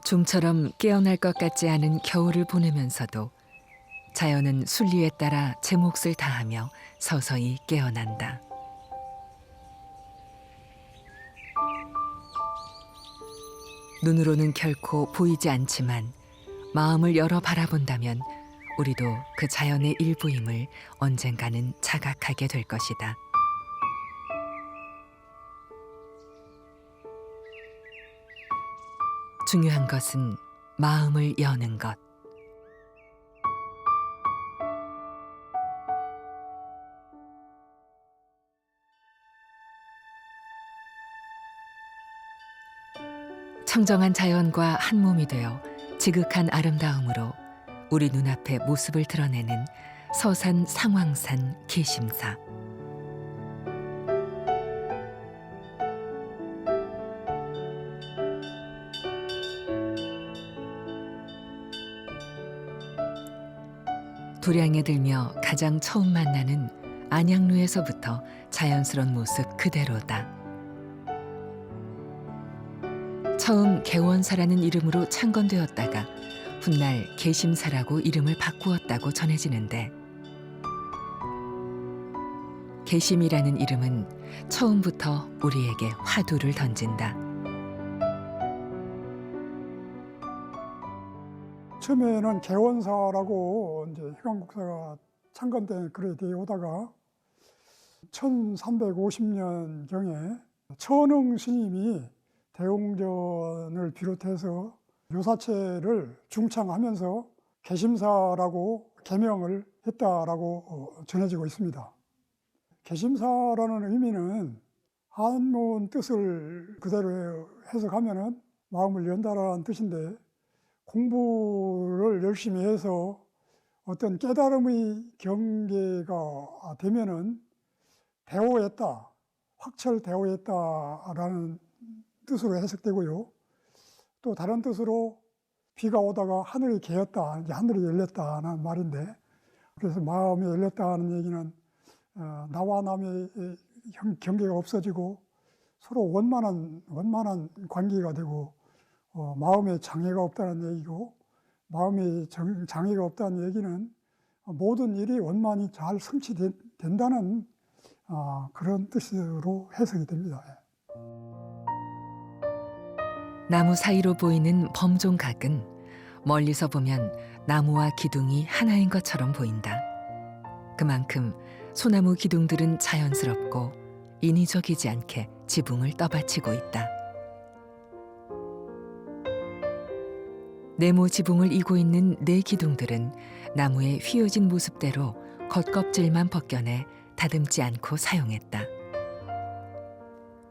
좀처럼 깨어날 것 같지 않은 겨울을 보내면서도 자연은 순리에 따라 제 몫을 다하며 서서히 깨어난다. 눈으로는 결코 보이지 않지만 마음을 열어 바라본다면 우리도 그 자연의 일부임을 언젠가는 자각하게 될 것이다. 중요한 것은 마음을 여는 것. 청정한 자연과 한 몸이 되어 지극한 아름다움으로 우리 눈앞에 모습을 드러내는 서산 상황산 계심사. 도량에 들며 가장 처음 만나는 안양루에서부터 자연스러운 모습 그대로다. 처음 개원사라는 이름으로 창건되었다가 훗날 계심사라고 이름을 바꾸었다고 전해지는데, 계심이라는 이름은 처음부터 우리에게 화두를 던진다. 처음에는 개원사라고 이제 희광국사가 창건된 그래 되어 오다가 1350년경에 천흥 스님이 대웅전을 비롯해서 요사체를 중창하면서 개심사라고 개명을 했다라고 전해지고 있습니다. 개심사라는 의미는 한문 뜻을 그대로 해석하면은 마음을 연다라는 뜻인데, 공부를 열심히 해서 어떤 깨달음의 경계가 되면은 대오했다, 확철대오했다라는 뜻으로 해석되고요. 또 다른 뜻으로 비가 오다가 하늘이 개었다, 이제 하늘이 열렸다는 말인데, 그래서 마음이 열렸다는 얘기는 나와 남의 경계가 없어지고 서로 원만한 관계가 되고, 마음에 장애가 없다는 얘기고, 마음에 장애가 없다는 얘기는 모든 일이 원만히 잘 성취된다는 그런 뜻으로 해석이 됩니다. 나무 사이로 보이는 범종각은 멀리서 보면 나무와 기둥이 하나인 것처럼 보인다. 그만큼 소나무 기둥들은 자연스럽고 인위적이지 않게 지붕을 떠받치고 있다. 네모 지붕을 이고 있는 네 기둥들은 나무의 휘어진 모습대로 겉껍질만 벗겨내 다듬지 않고 사용했다.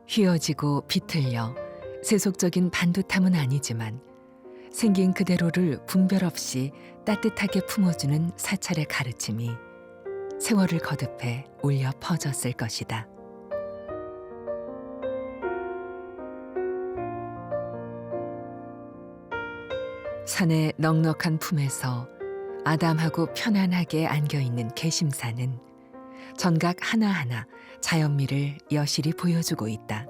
휘어지고 비틀려 세속적인 반듯함은 아니지만 생긴 그대로를 분별 없이 따뜻하게 품어주는 사찰의 가르침이 세월을 거듭해 울려 퍼졌을 것이다. 산의 넉넉한 품에서 아담하고 편안하게 안겨있는 계심사는 전각 하나하나 자연미를 여실히 보여주고 있다.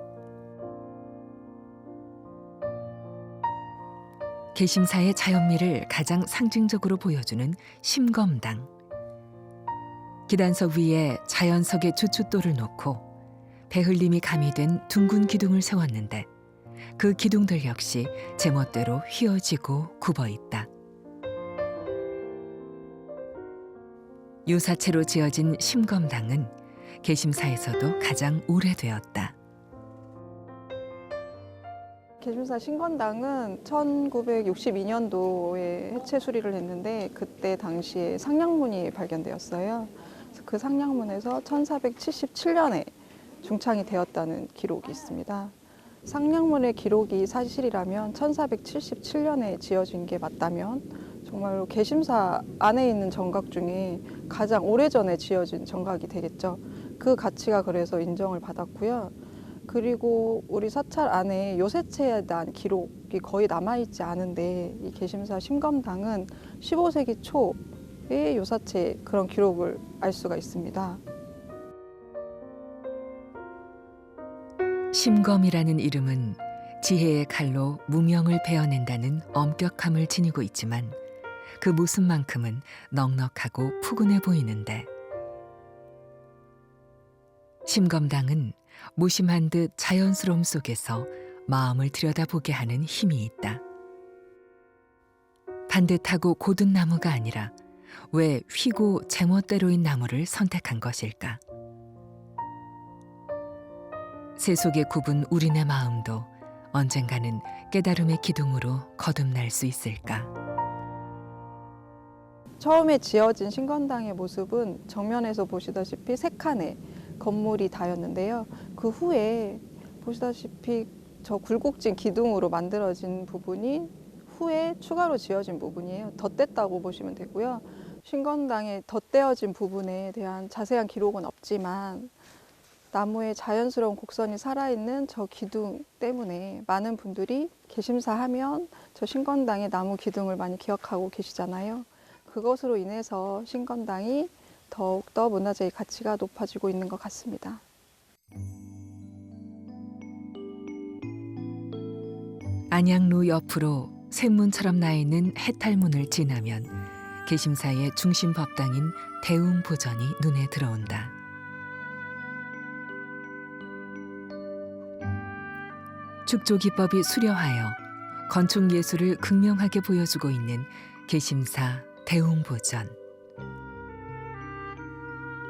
계심사의 자연미를 가장 상징적으로 보여주는 심검당. 기단석 위에 자연석의 주춧돌을 놓고 배흘림이 가미된 둥근 기둥을 세웠는데, 그 기둥들 역시 제멋대로 휘어지고 굽어 있다. 요사체로 지어진 심검당은 계심사에서도 가장 오래되었다. 계심사 신건당은 1962년도에 해체 수리를 했는데, 그때 당시에 상량문이 발견되었어요. 그 상량문에서 1477년에 중창이 되었다는 기록이 있습니다. 상량문의 기록이 사실이라면 1477년에 지어진 게 맞다면 정말로 계심사 안에 있는 정각 중에 가장 오래전에 지어진 정각이 되겠죠. 그 가치가 그래서 인정을 받았고요. 그리고 우리 사찰 안에 요새체에 대한 기록이 거의 남아있지 않은데, 이 계심사 심검당은 15세기 초의 요사체 그런 기록을 알 수가 있습니다. 심검이라는 이름은 지혜의 칼로 무명을 베어낸다는 엄격함을 지니고 있지만 그 모습만큼은 넉넉하고 푸근해 보이는데 심검당은 무심한 듯 자연스러움 속에서 마음을 들여다보게 하는 힘이 있다. 반듯하고 고든 나무가 아니라 왜 휘고 제멋대로인 나무를 선택한 것일까? 세속에 굽은 우리네 마음도 언젠가는 깨달음의 기둥으로 거듭날 수 있을까? 처음에 지어진 신건당의 모습은 정면에서 보시다시피 세 칸의 건물이 다였는데요. 그 후에 보시다시피 저 굴곡진 기둥으로 만들어진 부분이 후에 추가로 지어진 부분이에요. 덧댔다고 보시면 되고요. 신건당의 덧대어진 부분에 대한 자세한 기록은 없지만 나무의 자연스러운 곡선이 살아있는 저 기둥 때문에 많은 분들이 개심사하면 저 신건당의 나무 기둥을 많이 기억하고 계시잖아요. 그것으로 인해서 신건당이 더욱더 문화재의 가치가 높아지고 있는 것 같습니다. 안양로 옆으로 샘문처럼 나 있는 해탈문을 지나면 개심사의 중심 법당인 대웅보전이 눈에 들어온다. 축조 기법이 수려하여 건축 예술을 극명하게 보여주고 있는 개심사 대웅보전.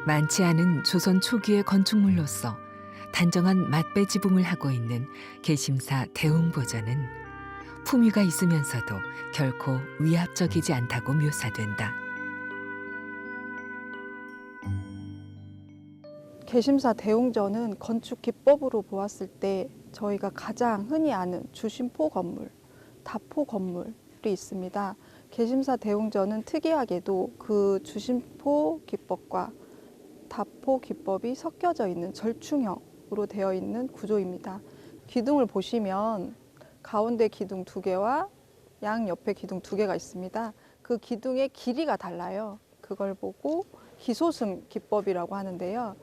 많지 않은 조선 초기의 건축물로서 단정한 맛배 지붕을 하고 있는 개심사 대웅보전은 품위가 있으면서도 결코 위압적이지 않다고 묘사된다. 개심사 대웅전은 건축 기법으로 보았을 때 저희가 가장 흔히 아는 주심포 건물, 다포 건물이 있습니다. 개심사 대웅전은 특이하게도 그 주심포 기법과 다포 기법이 섞여져 있는 절충형으로 되어 있는 구조입니다. 기둥을 보시면 가운데 기둥 2개와 양 옆에 기둥 2개가 있습니다. 그 기둥의 길이가 달라요. 그걸 보고 기소슴 기법이라고 하는데요.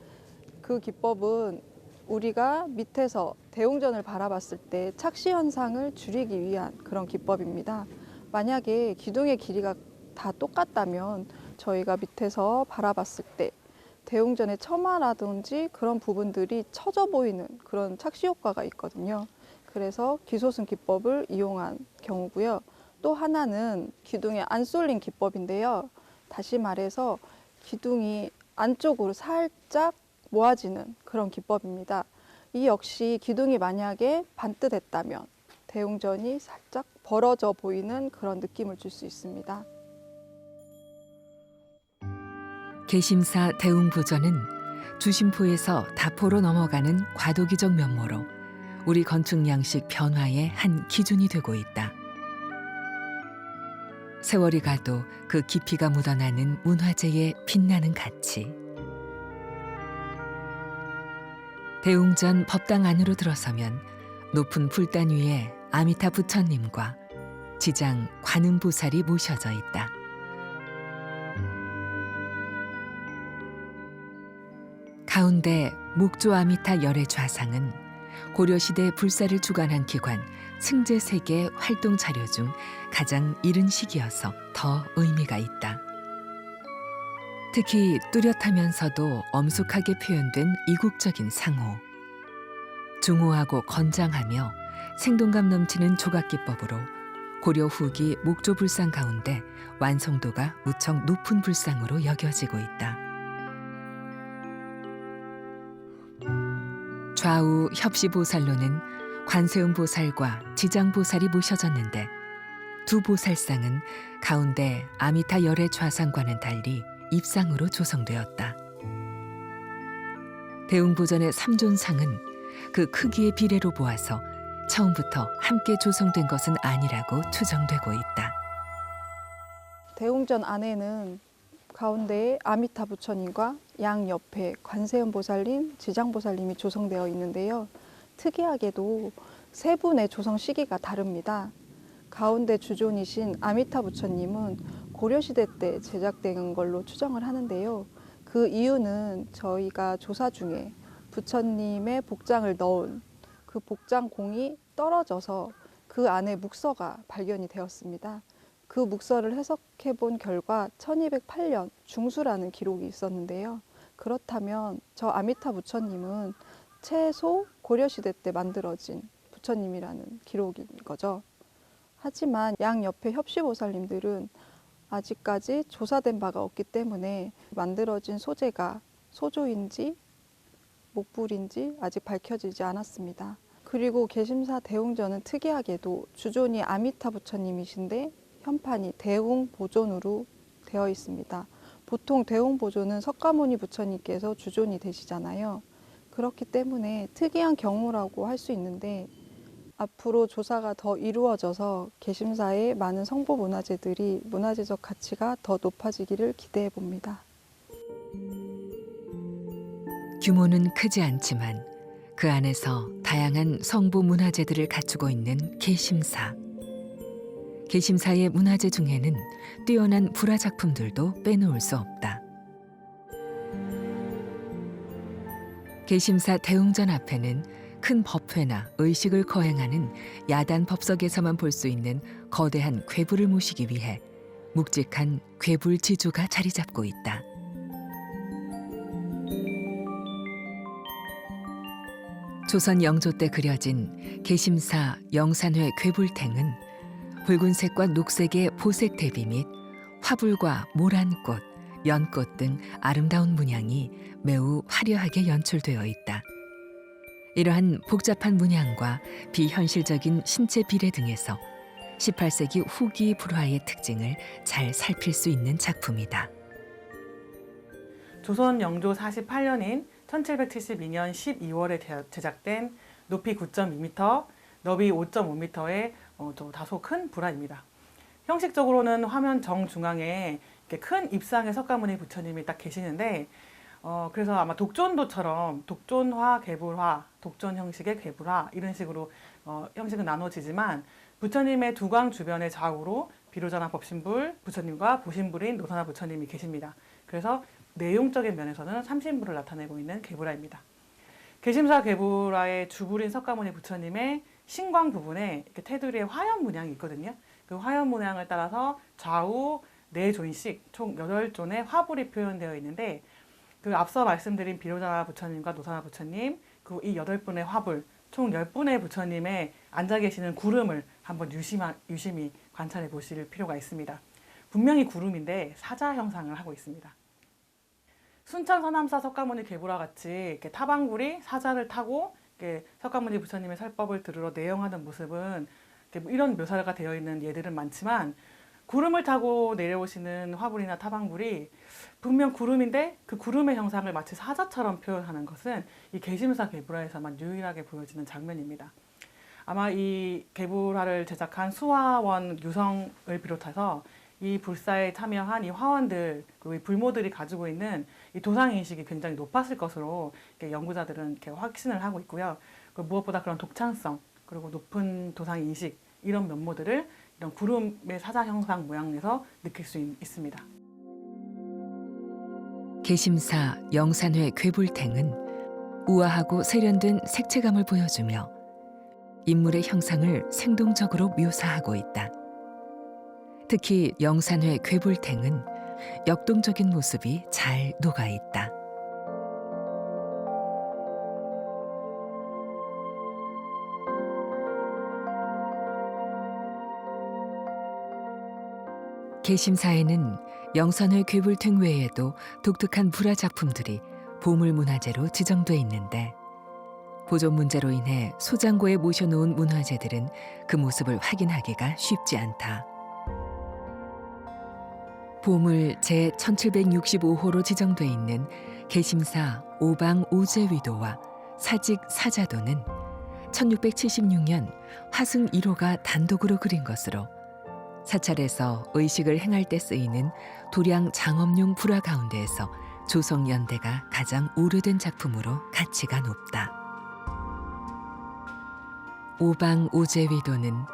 그 기법은 우리가 밑에서 대웅전을 바라봤을 때 착시 현상을 줄이기 위한 그런 기법입니다. 만약에 기둥의 길이가 다 똑같다면 저희가 밑에서 바라봤을 때 대웅전의 처마라든지 그런 부분들이 처져 보이는 그런 착시 효과가 있거든요. 그래서 기소슴 기법을 이용한 경우고요. 또 하나는 기둥에 안 쏠린 기법인데요. 다시 말해서 기둥이 안쪽으로 살짝 모아지는 그런 기법입니다. 이 역시 기둥이 만약에 반듯했다면 대웅전이 살짝 벌어져 보이는 그런 느낌을 줄 수 있습니다. 개심사 대웅보전은 주심포에서 다포로 넘어가는 과도기적 면모로 우리 건축 양식 변화의 한 기준이 되고 있다. 세월이 가도 그 깊이가 묻어나는 문화재의 빛나는 가치. 대웅전 법당 안으로 들어서면 높은 불단 위에 아미타 부처님과 지장 관음보살이 모셔져 있다. 가운데 목조 아미타 열의 좌상은 고려시대 불사를 주관한 기관 승제색의 활동 자료 중 가장 이른 시기여서 더 의미가 있다. 특히 뚜렷하면서도 엄숙하게 표현된 이국적인 상호. 중후하고 건장하며 생동감 넘치는 조각기법으로 고려 후기 목조 불상 가운데 완성도가 무척 높은 불상으로 여겨지고 있다. 좌우 협시보살로는 관세음보살과 지장보살이 모셔졌는데 두 보살상은 가운데 아미타 열의 좌상과는 달리 입상으로 조성되었다. 대웅보전의 삼존상은 그 크기의 비례로 보아서 처음부터 함께 조성된 것은 아니라고 추정되고 있다. 대웅전 안에는 가운데에 아미타 부처님과 양 옆에 관세음보살님, 지장보살님이 조성되어 있는데요. 특이하게도 세 분의 조성 시기가 다릅니다. 가운데 주존이신 아미타 부처님은 고려시대 때 제작된 걸로 추정을 하는데요. 그 이유는 저희가 조사 중에 부처님의 복장을 넣은 그 복장공이 떨어져서 그 안에 묵서가 발견이 되었습니다. 그 묵서를 해석해 본 결과 1208년 중수라는 기록이 있었는데요. 그렇다면 저 아미타 부처님은 최소 고려시대 때 만들어진 부처님이라는 기록인 거죠. 하지만 양옆의 협시보살님들은 아직까지 조사된 바가 없기 때문에 만들어진 소재가 소조인지 목불인지 아직 밝혀지지 않았습니다. 그리고 개심사 대웅전은 특이하게도 주존이 아미타 부처님이신데 현판이 대웅보존으로 되어 있습니다. 보통 대웅보존은 석가모니 부처님께서 주존이 되시잖아요. 그렇기 때문에 특이한 경우라고 할 수 있는데 앞으로 조사가 더 이루어져서 개심사의 많은 성보 문화재들이 문화재적 가치가 더 높아지기를 기대해 봅니다. 규모는 크지 않지만 그 안에서 다양한 성보 문화재들을 갖추고 있는 개심사. 개심사의 문화재 중에는 뛰어난 불화 작품들도 빼놓을 수 없다. 개심사 대웅전 앞에는 큰 법회나 의식을 거행하는 야단 법석에서만 볼 수 있는 거대한 괴불을 모시기 위해 묵직한 괴불 지주가 자리 잡고 있다. 조선 영조 때 그려진 개심사 영산회 괴불탱은 붉은색과 녹색의 보색 대비 및 화불과 모란꽃, 연꽃 등 아름다운 문양이 매우 화려하게 연출되어 있다. 이러한 복잡한 문양과 비현실적인 신체 비례 등에서 18세기 후기 불화의 특징을 잘 살필 수 있는 작품이다. 조선 영조 48년인 1772년 12월에 제작된 높이 9.2m, 너비 5.5m의 다소 큰 불화입니다. 형식적으로는 화면 정중앙에 이렇게 큰 입상의 석가모니 부처님이 딱 계시는데 그래서 아마 독존도처럼 독존화, 괴불화, 독존 형식의 괴불화 이런 식으로 형식은 나눠지지만 부처님의 두광 주변의 좌우로 비로자나 법신불 부처님과 보신불인 노사나 부처님이 계십니다. 그래서 내용적인 면에서는 삼신불을 나타내고 있는 괴불화입니다. 개심사 괴불화의 주불인 석가모니 부처님의 신광 부분에 이렇게 테두리에 화연 문양이 있거든요. 그 화연 문양을 따라서 좌우 4존씩 총 8존의 화불이 표현되어 있는데 그 앞서 말씀드린 비로자나 부처님과 노사나 부처님 그리고 이 8분의 화불 총 10분의 부처님의 앉아 계시는 구름을 한번 유심히 관찰해 보실 필요가 있습니다. 분명히 구름인데 사자 형상을 하고 있습니다. 순천 서남사 석가모니 괴불화 같이 이렇게 타방불이 사자를 타고 이렇게 석가모니 부처님의 설법을 들으러 내용하는 모습은 이런 묘사가 되어 있는 예들은 많지만 구름을 타고 내려오시는 화불이나 타방불이 분명 구름인데 그 구름의 형상을 마치 사자처럼 표현하는 것은 이 개심사 괴불화에서만 유일하게 보여지는 장면입니다. 아마 이 괴불화를 제작한 수화원 유성을 비롯해서 이 불사에 참여한 이 화원들 그리고 이 불모들이 가지고 있는 이 도상인식이 굉장히 높았을 것으로 이렇게 연구자들은 이렇게 확신을 하고 있고요. 무엇보다 그런 독창성 그리고 높은 도상인식 이런 면모들을 이런 구름의 사자 형상 모양에서 느낄 수 있습니다. 개심사 영산회 괴불탱은 우아하고 세련된 색채감을 보여주며 인물의 형상을 생동적으로 묘사하고 있다. 특히 영산회 괴불탱은 역동적인 모습이 잘 녹아있다. 개심사에는 영산회 괴불탱 외에도 독특한 불화 작품들이 보물문화재로 지정돼 있는데 보존 문제로 인해 소장고에 모셔놓은 문화재들은 그 모습을 확인하기가 쉽지 않다. 보물 제1765호로 지정돼 있는 개심사 오방 오제위도와 사직 사자도는 1676년 화승 1호가 단독으로 그린 것으로 사찰에서 의식을 행할 때 쓰이는 도량 장엄용 불화 가운데에서 조성연대가 가장 오래된 작품으로 가치가 높다. 오방 오제위도는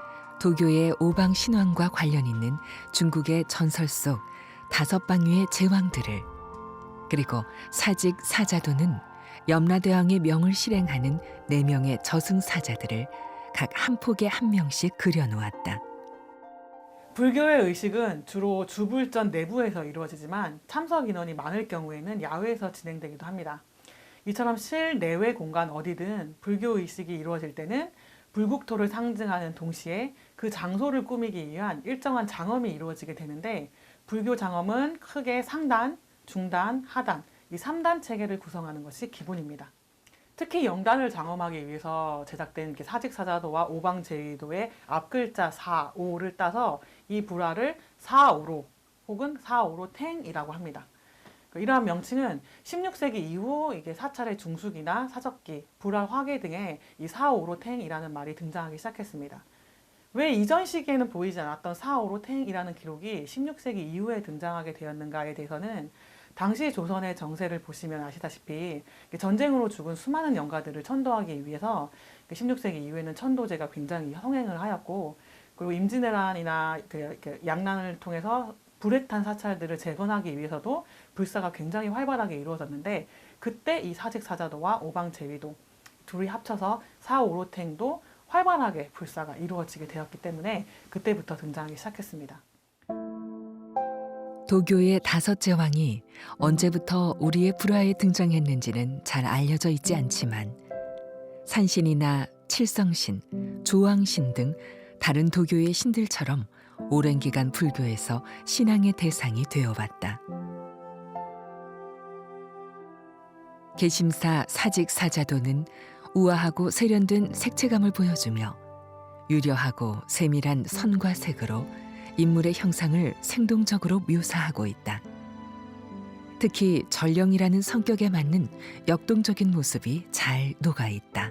도교의 오방 신왕과 관련 있는 중국의 전설 속 5방위의 제왕들을 그리고 사직 사자도는 염라대왕의 명을 실행하는 4명의 저승사자들을 각 한 폭에 한 명씩 그려놓았다. 불교의 의식은 주로 주불전 내부에서 이루어지지만 참석 인원이 많을 경우에는 야외에서 진행되기도 합니다. 이처럼 실내외 공간 어디든 불교 의식이 이루어질 때는 불국토를 상징하는 동시에 그 장소를 꾸미기 위한 일정한 장엄이 이루어지게 되는데, 불교 장엄은 크게 상단, 중단, 하단 이 3단 체계를 구성하는 것이 기본입니다. 특히 영단을 장엄하기 위해서 제작된 사직사자도와 오방제의도의 앞글자 4, 5를 따서 이 불화를 4오로 혹은 4오로탱이라고 합니다. 이러한 명칭은 16세기 이후 이게 사찰의 중수기나 사적기, 불화 화계 등의 이 4오로탱이라는 말이 등장하기 시작했습니다. 왜 이전 시기에는 보이지 않았던 4오로탱이라는 기록이 16세기 이후에 등장하게 되었는가에 대해서는 당시 조선의 정세를 보시면 아시다시피 전쟁으로 죽은 수많은 영가들을 천도하기 위해서 16세기 이후에는 천도제가 굉장히 성행을 하였고, 그리고 임진왜란이나 양난을 통해서 불에 탄 사찰들을 재건하기 위해서도 불사가 굉장히 활발하게 이루어졌는데, 그때 이 사직사자도와 오방제위도 둘이 합쳐서 사오로탱도 활발하게 불사가 이루어지게 되었기 때문에 그때부터 등장하기 시작했습니다. 도교의 5째 왕이 언제부터 우리의 불화에 등장했는지는 잘 알려져 있지 않지만 산신이나 칠성신, 조왕신 등 다른 도교의 신들처럼 오랜 기간 불교에서 신앙의 대상이 되어왔다. 개심사 사직사자도는 우아하고 세련된 색채감을 보여주며 유려하고 세밀한 선과 색으로 인물의 형상을 생동적으로 묘사하고 있다. 특히 전령이라는 성격에 맞는 역동적인 모습이 잘 녹아있다.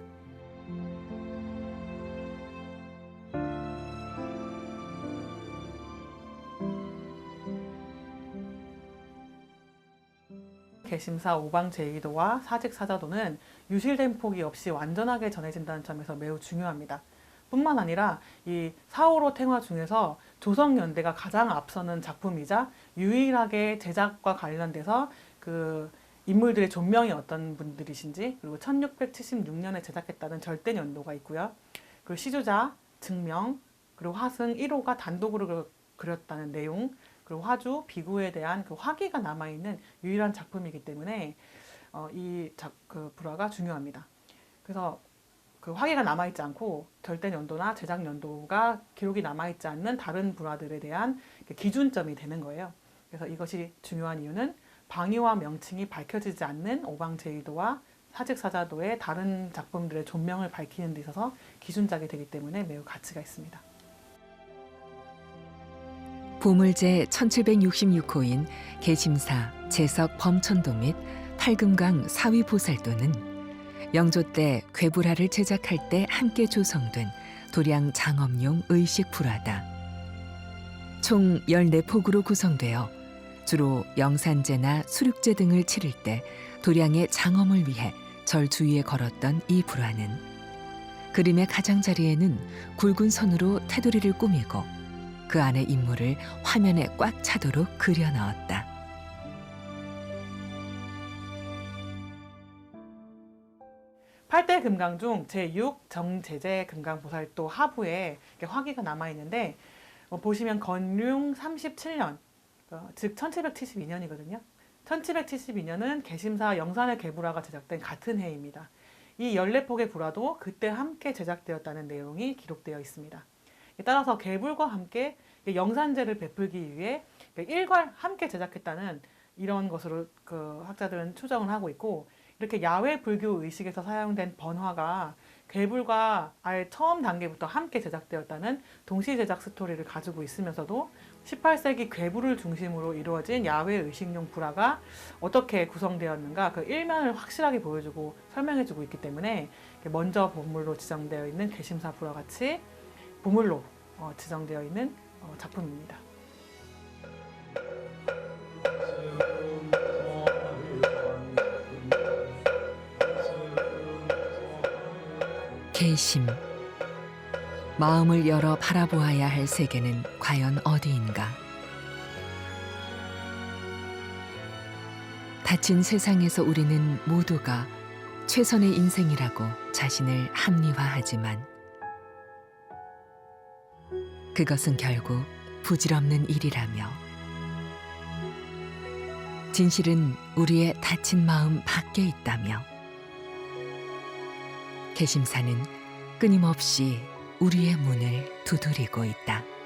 개심사 오방제의도와 사직사자도는 유실된 폭이 없이 완전하게 전해진다는 점에서 매우 중요합니다. 뿐만 아니라 이 사오로 탱화 중에서 조성연대가 가장 앞서는 작품이자 유일하게 제작과 관련돼서 그 인물들의 존명이 어떤 분들이신지, 그리고 1676년에 제작했다는 절대년도가 있고요. 그리고 시주자, 증명, 그리고 화승 1호가 단독으로 그렸다는 내용, 그리고 화주, 비구에 대한 그 화기가 남아있는 유일한 작품이기 때문에 그 불화가 중요합니다. 그래서 그 화기가 남아있지 않고 절대년도나 제작년도가 기록이 남아있지 않는 다른 불화들에 대한 기준점이 되는 거예요. 그래서 이것이 중요한 이유는 방위와 명칭이 밝혀지지 않는 오방제의도와 사직사자도의 다른 작품들의 존명을 밝히는 데 있어서 기준작이 되기 때문에 매우 가치가 있습니다. 보물제 1766호인 개심사, 제석 범천도 및 팔금강 사위보살도는 영조 때 괴불화를 제작할 때 함께 조성된 도량 장엄용 의식 불화다. 총 14폭으로 구성되어 주로 영산제나 수륙제 등을 치를 때 도량의 장엄을 위해 절 주위에 걸었던 이 불화는 그림의 가장자리에는 굵은 선으로 테두리를 꾸미고 그 안의 인물을 화면에 꽉 차도록 그려 넣었다. 팔대 금강 중 제6 정제제 금강보살도 하부에 화기가 남아있는데 보시면 건륭 37년, 즉 1772년이거든요. 1772년은 개심사 영산의 개불화가 제작된 같은 해입니다. 이 14폭의 불화도 그때 함께 제작되었다는 내용이 기록되어 있습니다. 따라서 개불과 함께 영산제를 베풀기 위해 일괄 함께 제작했다는 이런 것으로 그 학자들은 추정을 하고 있고, 이렇게 야외 불교 의식에서 사용된 번화가 괴불과 아예 처음 단계부터 함께 제작되었다는 동시 제작 스토리를 가지고 있으면서도 18세기 괴불을 중심으로 이루어진 야외 의식용 불화가 어떻게 구성되었는가 그 일면을 확실하게 보여주고 설명해주고 있기 때문에 먼저 보물로 지정되어 있는 개심사 불화 같이 보물로 지정되어 있는 작품입니다. 개심. 마음을 열어 바라보아야 할 세계는 과연 어디인가? 닫힌 세상에서 우리는 모두가 최선의 인생이라고 자신을 합리화하지만 그것은 결국 부질없는 일이라며 진실은 우리의 다친 마음 밖에 있다며 개심사는 끊임없이 우리의 문을 두드리고 있다.